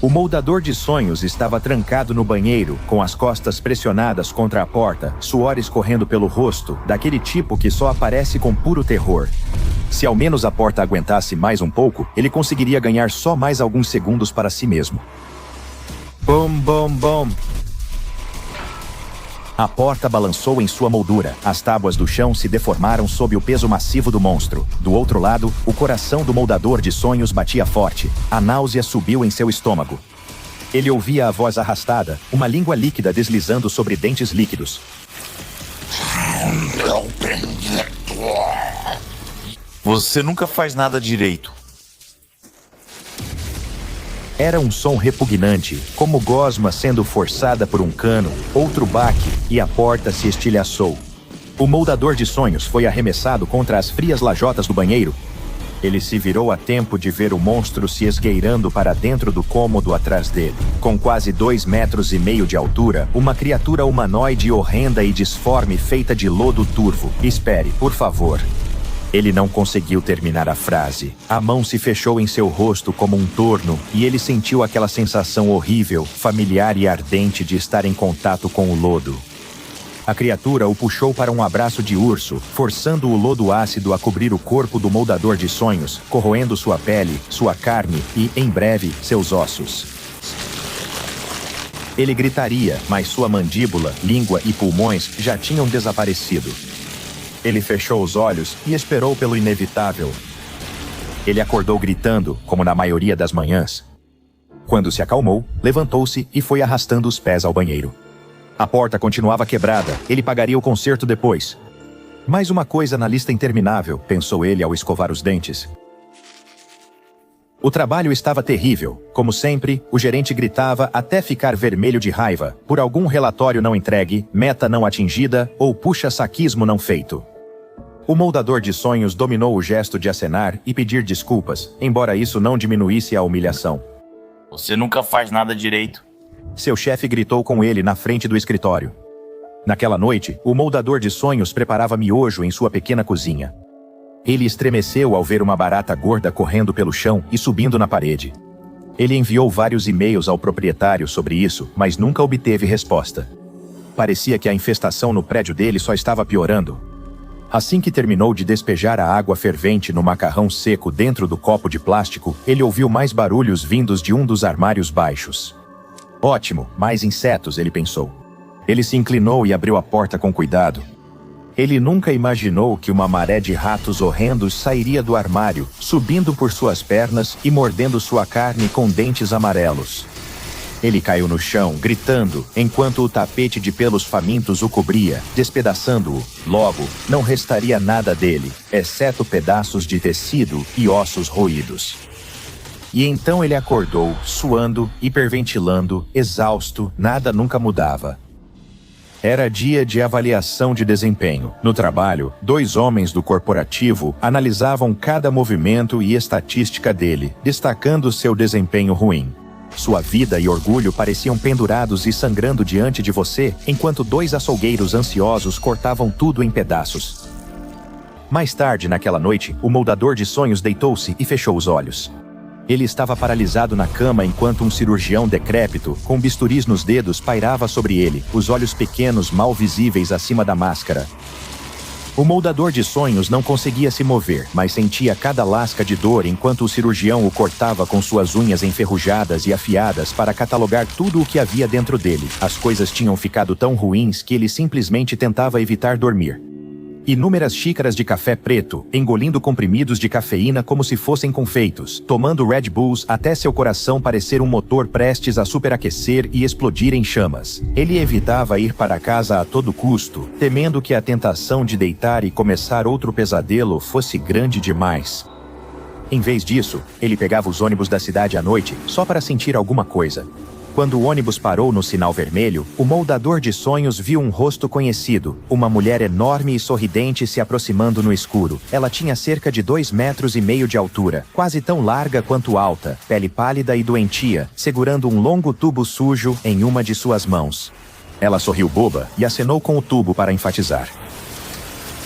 O moldador de sonhos estava trancado no banheiro, com as costas pressionadas contra a porta, suor escorrendo pelo rosto, daquele tipo que só aparece com puro terror. Se ao menos a porta aguentasse mais um pouco, ele conseguiria ganhar só mais alguns segundos para si mesmo. Bom, bom, bom. A porta balançou em sua moldura. As tábuas do chão se deformaram sob o peso massivo do monstro. Do outro lado, o coração do moldador de sonhos batia forte. A náusea subiu em seu estômago. Ele ouvia a voz arrastada, uma língua líquida deslizando sobre dentes líquidos. Você nunca faz nada direito. Era um som repugnante, como gosma sendo forçada por um cano, outro baque, e a porta se estilhaçou. O moldador de sonhos foi arremessado contra as frias lajotas do banheiro. Ele se virou a tempo de ver o monstro se esgueirando para dentro do cômodo atrás dele. Com quase 2,5 metros de altura, uma criatura humanoide horrenda e disforme feita de lodo turvo. Espere, por favor. Ele não conseguiu terminar a frase. A mão se fechou em seu rosto como um torno, e ele sentiu aquela sensação horrível, familiar e ardente de estar em contato com o lodo. A criatura o puxou para um abraço de urso, forçando o lodo ácido a cobrir o corpo do moldador de sonhos, corroendo sua pele, sua carne e, em breve, seus ossos. Ele gritaria, mas sua mandíbula, língua e pulmões já tinham desaparecido. Ele fechou os olhos e esperou pelo inevitável. Ele acordou gritando, como na maioria das manhãs. Quando se acalmou, levantou-se e foi arrastando os pés ao banheiro. A porta continuava quebrada, ele pagaria o conserto depois. Mais uma coisa na lista interminável, pensou ele ao escovar os dentes. O trabalho estava terrível. Como sempre, o gerente gritava até ficar vermelho de raiva, por algum relatório não entregue, meta não atingida ou puxa-saquismo não feito. O moldador de sonhos dominou o gesto de acenar e pedir desculpas, embora isso não diminuísse a humilhação. Você nunca faz nada direito. Seu chefe gritou com ele na frente do escritório. Naquela noite, o moldador de sonhos preparava miojo em sua pequena cozinha. Ele estremeceu ao ver uma barata gorda correndo pelo chão e subindo na parede. Ele enviou vários e-mails ao proprietário sobre isso, mas nunca obteve resposta. Parecia que a infestação no prédio dele só estava piorando. Assim que terminou de despejar a água fervente no macarrão seco dentro do copo de plástico, ele ouviu mais barulhos vindos de um dos armários baixos. Ótimo, mais insetos, ele pensou. Ele se inclinou e abriu a porta com cuidado. Ele nunca imaginou que uma maré de ratos horrendos sairia do armário, subindo por suas pernas e mordendo sua carne com dentes amarelos. Ele caiu no chão, gritando, enquanto o tapete de pelos famintos o cobria, despedaçando-o. Logo, não restaria nada dele, exceto pedaços de tecido e ossos roídos. E então ele acordou, suando, hiperventilando, exausto, nada nunca mudava. Era dia de avaliação de desempenho. No trabalho, 2 homens do corporativo analisavam cada movimento e estatística dele, destacando seu desempenho ruim. Sua vida e orgulho pareciam pendurados e sangrando diante de você, enquanto 2 açougueiros ansiosos cortavam tudo em pedaços. Mais tarde naquela noite, o moldador de sonhos deitou-se e fechou os olhos. Ele estava paralisado na cama enquanto um cirurgião decrépito, com bisturis nos dedos, pairava sobre ele, os olhos pequenos mal visíveis acima da máscara. O moldador de sonhos não conseguia se mover, mas sentia cada lasca de dor enquanto o cirurgião o cortava com suas unhas enferrujadas e afiadas para catalogar tudo o que havia dentro dele. As coisas tinham ficado tão ruins que ele simplesmente tentava evitar dormir. Inúmeras xícaras de café preto, engolindo comprimidos de cafeína como se fossem confeitos, tomando Red Bulls até seu coração parecer um motor prestes a superaquecer e explodir em chamas. Ele evitava ir para casa a todo custo, temendo que a tentação de deitar e começar outro pesadelo fosse grande demais. Em vez disso, ele pegava os ônibus da cidade à noite, só para sentir alguma coisa. Quando o ônibus parou no sinal vermelho, o moldador de sonhos viu um rosto conhecido, uma mulher enorme e sorridente se aproximando no escuro. Ela tinha cerca de 2,5 metros de altura, quase tão larga quanto alta, pele pálida e doentia, segurando um longo tubo sujo em uma de suas mãos. Ela sorriu boba e acenou com o tubo para enfatizar.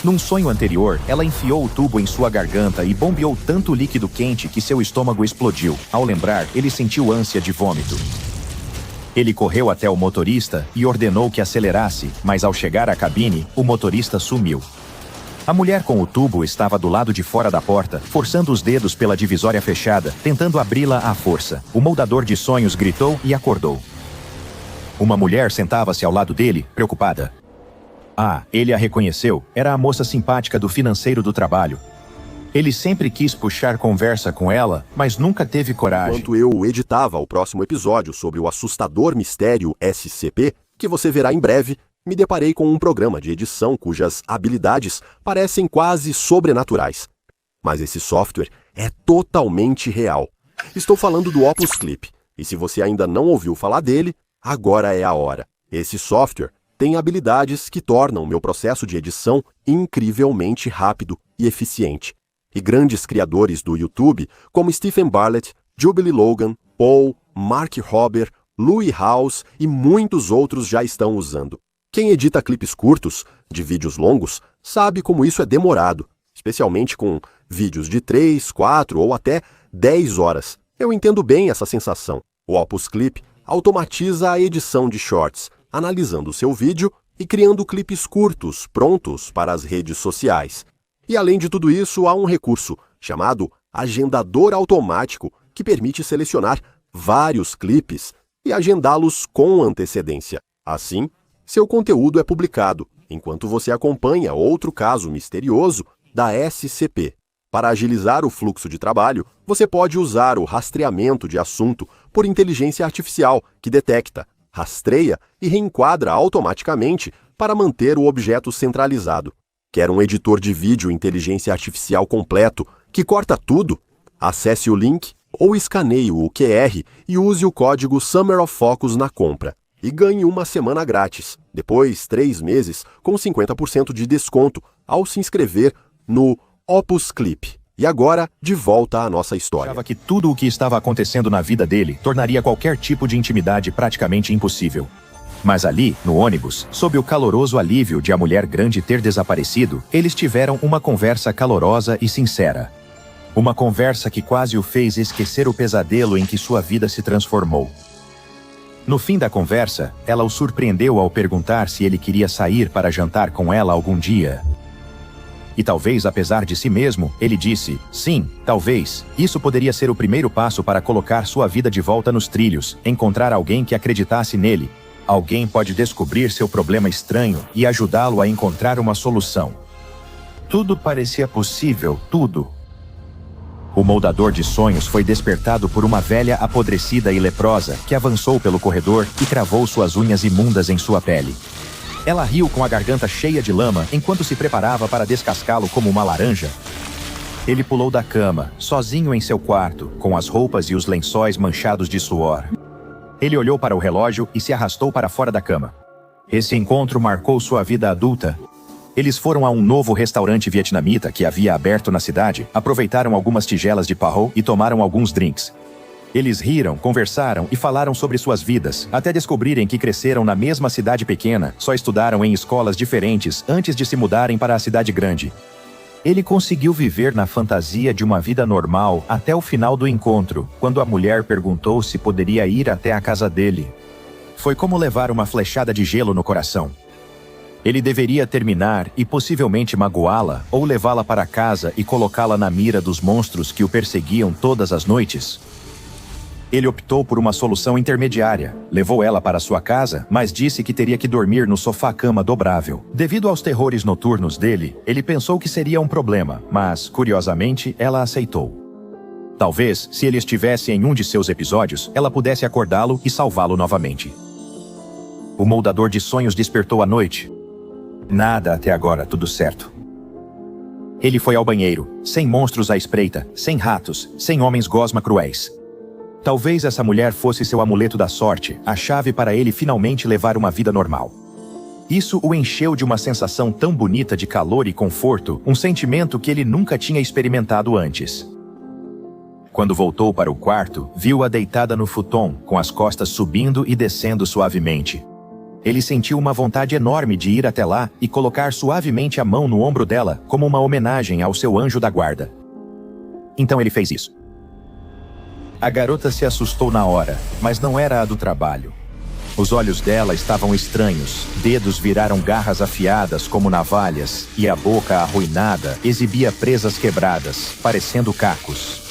Num sonho anterior, ela enfiou o tubo em sua garganta e bombeou tanto líquido quente que seu estômago explodiu. Ao lembrar, ele sentiu ânsia de vômito. Ele correu até o motorista e ordenou que acelerasse, mas ao chegar à cabine, o motorista sumiu. A mulher com o tubo estava do lado de fora da porta, forçando os dedos pela divisória fechada, tentando abri-la à força. O moldador de sonhos gritou e acordou. Uma mulher sentava-se ao lado dele, preocupada. Ah, ele a reconheceu. Era a moça simpática do financeiro do trabalho. Ele sempre quis puxar conversa com ela, mas nunca teve coragem. Enquanto eu editava o próximo episódio sobre o assustador mistério SCP, que você verá em breve, me deparei com um programa de edição cujas habilidades parecem quase sobrenaturais. Mas esse software é totalmente real. Estou falando do Opus Clip, e se você ainda não ouviu falar dele, agora é a hora. Esse software tem habilidades que tornam meu processo de edição incrivelmente rápido e eficiente. E grandes criadores do YouTube, como Stephen Bartlett, Jubilee Logan, Paul, Mark Rober, Louis House e muitos outros já estão usando. Quem edita clipes curtos, de vídeos longos, sabe como isso é demorado, especialmente com vídeos de 3, 4 ou até 10 horas. Eu entendo bem essa sensação. O Opus Clip automatiza a edição de shorts, analisando o seu vídeo e criando clipes curtos, prontos para as redes sociais. E além de tudo isso, há um recurso chamado agendador automático que permite selecionar vários clipes e agendá-los com antecedência. Assim, seu conteúdo é publicado, enquanto você acompanha outro caso misterioso da SCP. Para agilizar o fluxo de trabalho, você pode usar o rastreamento de assunto por inteligência artificial, que detecta, rastreia e reenquadra automaticamente para manter o objeto centralizado. Quer um editor de vídeo inteligência artificial completo que corta tudo? Acesse o link ou escaneie o QR e use o código Summer of Focus na compra. E ganhe uma semana grátis, depois 3 meses com 50% de desconto ao se inscrever no Opus Clip. E agora, de volta à nossa história. Achava que tudo o que estava acontecendo na vida dele tornaria qualquer tipo de intimidade praticamente impossível. Mas ali, no ônibus, sob o caloroso alívio de a mulher grande ter desaparecido, eles tiveram uma conversa calorosa e sincera. Uma conversa que quase o fez esquecer o pesadelo em que sua vida se transformou. No fim da conversa, ela o surpreendeu ao perguntar se ele queria sair para jantar com ela algum dia. E talvez, apesar de si mesmo, ele disse, sim, talvez, isso poderia ser o primeiro passo para colocar sua vida de volta nos trilhos, encontrar alguém que acreditasse nele. Alguém pode descobrir seu problema estranho e ajudá-lo a encontrar uma solução. Tudo parecia possível, tudo. O moldador de sonhos foi despertado por uma velha apodrecida e leprosa que avançou pelo corredor e cravou suas unhas imundas em sua pele. Ela riu com a garganta cheia de lama enquanto se preparava para descascá-lo como uma laranja. Ele pulou da cama, sozinho em seu quarto, com as roupas e os lençóis manchados de suor. Ele olhou para o relógio e se arrastou para fora da cama. Esse encontro marcou sua vida adulta. Eles foram a um novo restaurante vietnamita que havia aberto na cidade, aproveitaram algumas tigelas de pahô e tomaram alguns drinks. Eles riram, conversaram e falaram sobre suas vidas, até descobrirem que cresceram na mesma cidade pequena, só estudaram em escolas diferentes antes de se mudarem para a cidade grande. Ele conseguiu viver na fantasia de uma vida normal até o final do encontro, quando a mulher perguntou se poderia ir até a casa dele. Foi como levar uma flechada de gelo no coração. Ele deveria terminar e possivelmente magoá-la ou levá-la para casa e colocá-la na mira dos monstros que o perseguiam todas as noites. Ele optou por uma solução intermediária. Levou ela para sua casa, mas disse que teria que dormir no sofá-cama dobrável. Devido aos terrores noturnos dele, ele pensou que seria um problema, mas, curiosamente, ela aceitou. Talvez, se ele estivesse em um de seus episódios, ela pudesse acordá-lo e salvá-lo novamente. O moldador de sonhos despertou à noite. Nada até agora, tudo certo. Ele foi ao banheiro, sem monstros à espreita, sem ratos, sem homens gosma cruéis. Talvez essa mulher fosse seu amuleto da sorte, a chave para ele finalmente levar uma vida normal. Isso o encheu de uma sensação tão bonita de calor e conforto, um sentimento que ele nunca tinha experimentado antes. Quando voltou para o quarto, viu-a deitada no futon, com as costas subindo e descendo suavemente. Ele sentiu uma vontade enorme de ir até lá e colocar suavemente a mão no ombro dela, como uma homenagem ao seu anjo da guarda. Então ele fez isso. A garota se assustou na hora, mas não era a do trabalho. Os olhos dela estavam estranhos, dedos viraram garras afiadas como navalhas, e a boca arruinada exibia presas quebradas, parecendo cacos.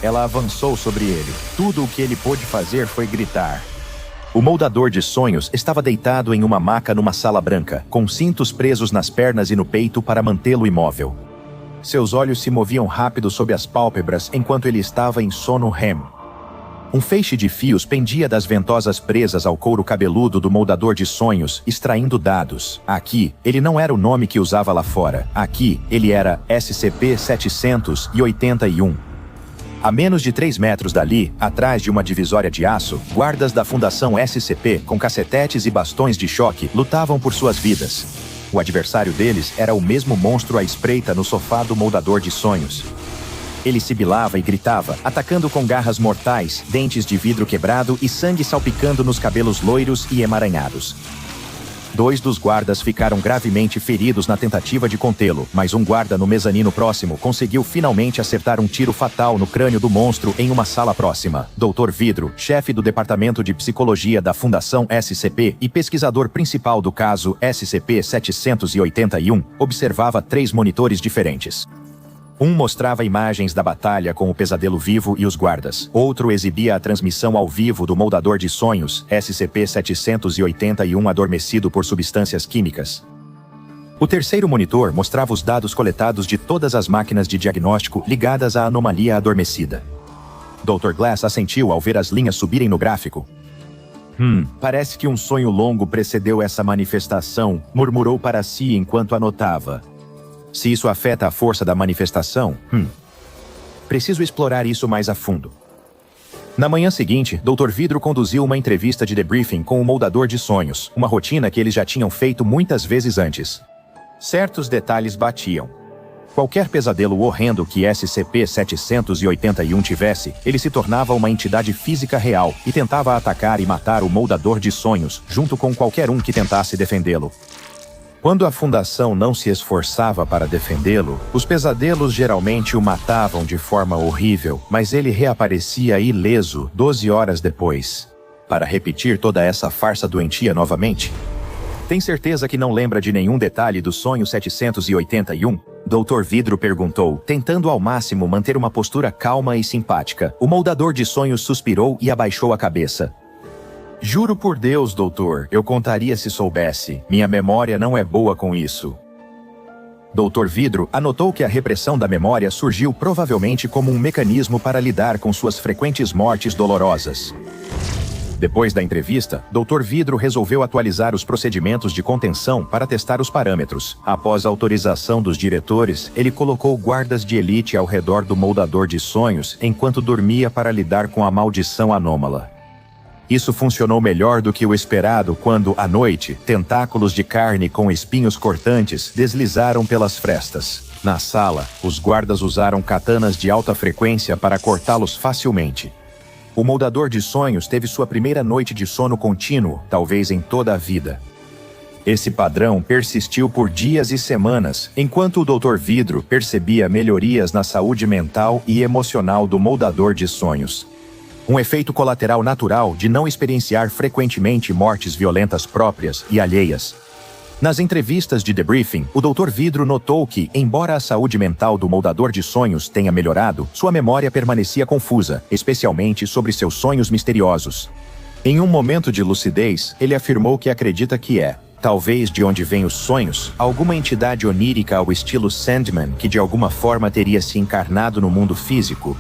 Ela avançou sobre ele. Tudo o que ele pôde fazer foi gritar. O moldador de sonhos estava deitado em uma maca numa sala branca, com cintos presos nas pernas e no peito para mantê-lo imóvel. Seus olhos se moviam rápido sob as pálpebras enquanto ele estava em sono REM. Um feixe de fios pendia das ventosas presas ao couro cabeludo do moldador de sonhos, extraindo dados. Aqui, ele não era o nome que usava lá fora. Aqui, ele era SCP-781. A menos de 3 metros dali, atrás de uma divisória de aço, guardas da Fundação SCP, com cacetetes e bastões de choque, lutavam por suas vidas. O adversário deles era o mesmo monstro à espreita no sofá do moldador de sonhos. Ele sibilava e gritava, atacando com garras mortais, dentes de vidro quebrado e sangue salpicando nos cabelos loiros e emaranhados. 2 dos guardas ficaram gravemente feridos na tentativa de contê-lo, mas um guarda no mezanino próximo conseguiu finalmente acertar um tiro fatal no crânio do monstro em uma sala próxima. Dr. Vidro, chefe do Departamento de Psicologia da Fundação SCP e pesquisador principal do caso SCP-781, observava 3 monitores diferentes. Um mostrava imagens da batalha com o pesadelo vivo e os guardas. Outro exibia a transmissão ao vivo do moldador de sonhos, SCP-781 adormecido por substâncias químicas. O terceiro monitor mostrava os dados coletados de todas as máquinas de diagnóstico ligadas à anomalia adormecida. Dr. Glass assentiu ao ver as linhas subirem no gráfico. Parece que um sonho longo precedeu essa manifestação, murmurou para si enquanto anotava. Se isso afeta a força da manifestação, preciso explorar isso mais a fundo. Na manhã seguinte, Dr. Vidro conduziu uma entrevista de debriefing com o moldador de sonhos, uma rotina que eles já tinham feito muitas vezes antes. Certos detalhes batiam. Qualquer pesadelo horrendo que SCP-781 tivesse, ele se tornava uma entidade física real e tentava atacar e matar o moldador de sonhos, junto com qualquer um que tentasse defendê-lo. Quando a Fundação não se esforçava para defendê-lo, os pesadelos geralmente o matavam de forma horrível, mas ele reaparecia ileso 12 horas depois. Para repetir toda essa farsa doentia novamente? Tem certeza que não lembra de nenhum detalhe do sonho 781? Dr. Vidro perguntou, tentando ao máximo manter uma postura calma e simpática. O moldador de sonhos suspirou e abaixou a cabeça. Juro por Deus, doutor, eu contaria se soubesse. Minha memória não é boa com isso. Dr. Vidro anotou que a repressão da memória surgiu provavelmente como um mecanismo para lidar com suas frequentes mortes dolorosas. Depois da entrevista, Dr. Vidro resolveu atualizar os procedimentos de contenção para testar os parâmetros. Após a autorização dos diretores, ele colocou guardas de elite ao redor do moldador de sonhos enquanto dormia para lidar com a maldição anômala. Isso funcionou melhor do que o esperado quando, à noite, tentáculos de carne com espinhos cortantes deslizaram pelas frestas. Na sala, os guardas usaram katanas de alta frequência para cortá-los facilmente. O moldador de sonhos teve sua primeira noite de sono contínuo, talvez em toda a vida. Esse padrão persistiu por dias e semanas, enquanto o Dr. Vidro percebia melhorias na saúde mental e emocional do moldador de sonhos. Um efeito colateral natural de não experienciar frequentemente mortes violentas próprias e alheias. Nas entrevistas de debriefing, o Dr. Vidro notou que, embora a saúde mental do moldador de sonhos tenha melhorado, sua memória permanecia confusa, especialmente sobre seus sonhos misteriosos. Em um momento de lucidez, ele afirmou que acredita que talvez de onde vêm os sonhos, alguma entidade onírica ao estilo Sandman que de alguma forma teria se encarnado no mundo físico.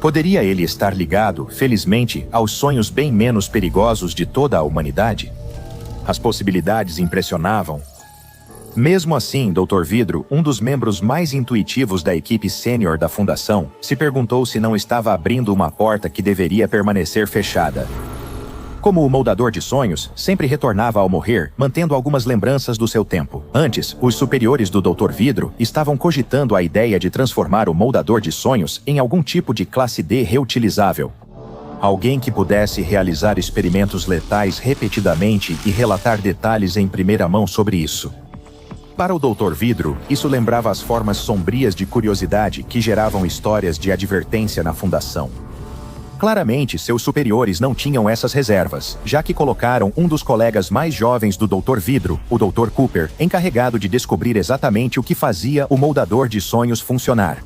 Poderia ele estar ligado, felizmente, aos sonhos bem menos perigosos de toda a humanidade? As possibilidades impressionavam. Mesmo assim, Dr. Vidro, um dos membros mais intuitivos da equipe sênior da Fundação, se perguntou se não estava abrindo uma porta que deveria permanecer fechada. Como o moldador de sonhos, sempre retornava ao morrer, mantendo algumas lembranças do seu tempo. Antes, os superiores do Dr. Vidro estavam cogitando a ideia de transformar o moldador de sonhos em algum tipo de classe D reutilizável. Alguém que pudesse realizar experimentos letais repetidamente e relatar detalhes em primeira mão sobre isso. Para o Dr. Vidro, isso lembrava as formas sombrias de curiosidade que geravam histórias de advertência na Fundação. Claramente, seus superiores não tinham essas reservas, já que colocaram um dos colegas mais jovens do Dr. Vidro, o Dr. Cooper, encarregado de descobrir exatamente o que fazia o moldador de sonhos funcionar.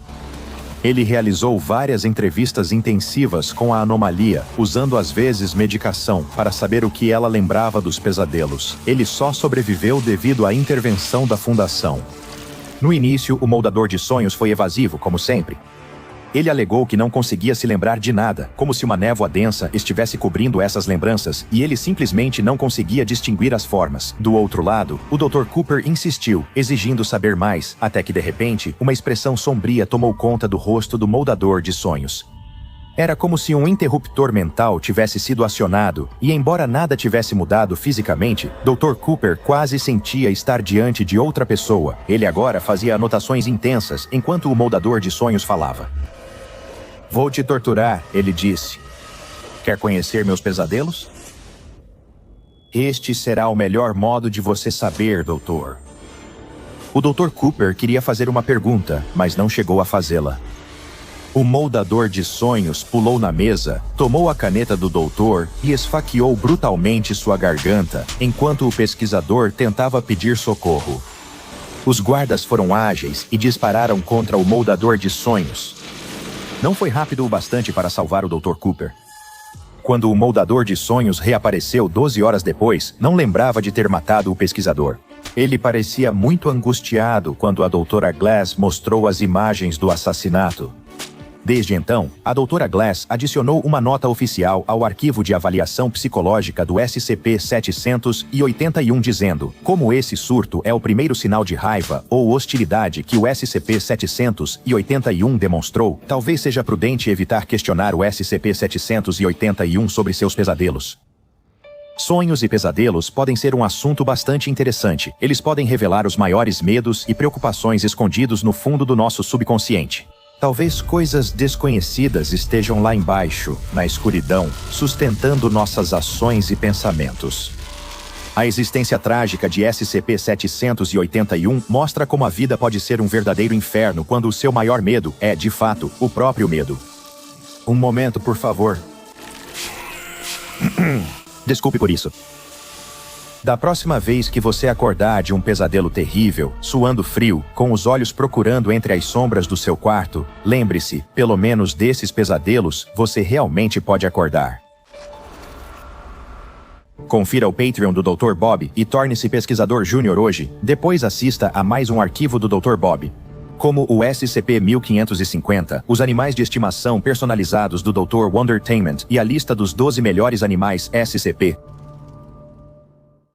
Ele realizou várias entrevistas intensivas com a anomalia, usando às vezes medicação, para saber o que ela lembrava dos pesadelos. Ele só sobreviveu devido à intervenção da Fundação. No início, o moldador de sonhos foi evasivo, como sempre. Ele alegou que não conseguia se lembrar de nada, como se uma névoa densa estivesse cobrindo essas lembranças, e ele simplesmente não conseguia distinguir as formas. Do outro lado, o Dr. Cooper insistiu, exigindo saber mais, até que de repente, uma expressão sombria tomou conta do rosto do moldador de sonhos. Era como se um interruptor mental tivesse sido acionado, e embora nada tivesse mudado fisicamente, Dr. Cooper quase sentia estar diante de outra pessoa. Ele agora fazia anotações intensas, enquanto o moldador de sonhos falava. "Vou te torturar", ele disse. "Quer conhecer meus pesadelos? Este será o melhor modo de você saber, doutor." O Dr. Cooper queria fazer uma pergunta, mas não chegou a fazê-la. O moldador de sonhos pulou na mesa, tomou a caneta do doutor e esfaqueou brutalmente sua garganta, enquanto o pesquisador tentava pedir socorro. Os guardas foram ágeis e dispararam contra o moldador de sonhos. Não foi rápido o bastante para salvar o Dr. Cooper. Quando o moldador de sonhos reapareceu 12 horas depois, não lembrava de ter matado o pesquisador. Ele parecia muito angustiado quando a Dra. Glass mostrou as imagens do assassinato. Desde então, a Dra. Glass adicionou uma nota oficial ao arquivo de avaliação psicológica do SCP-781 dizendo: como esse surto é o primeiro sinal de raiva ou hostilidade que o SCP-781 demonstrou, talvez seja prudente evitar questionar o SCP-781 sobre seus pesadelos. Sonhos e pesadelos podem ser um assunto bastante interessante. Eles podem revelar os maiores medos e preocupações escondidos no fundo do nosso subconsciente. Talvez coisas desconhecidas estejam lá embaixo, na escuridão, sustentando nossas ações e pensamentos. A existência trágica de SCP-781 mostra como a vida pode ser um verdadeiro inferno quando o seu maior medo é, de fato, o próprio medo. Um momento, por favor. Desculpe por isso. Da próxima vez que você acordar de um pesadelo terrível, suando frio, com os olhos procurando entre as sombras do seu quarto, lembre-se, pelo menos desses pesadelos, você realmente pode acordar. Confira o Patreon do Dr. Bob e torne-se pesquisador júnior hoje, depois assista a mais um arquivo do Dr. Bob. Como o SCP-1550, os animais de estimação personalizados do Dr. Wondertainment e a lista dos 12 melhores animais SCP,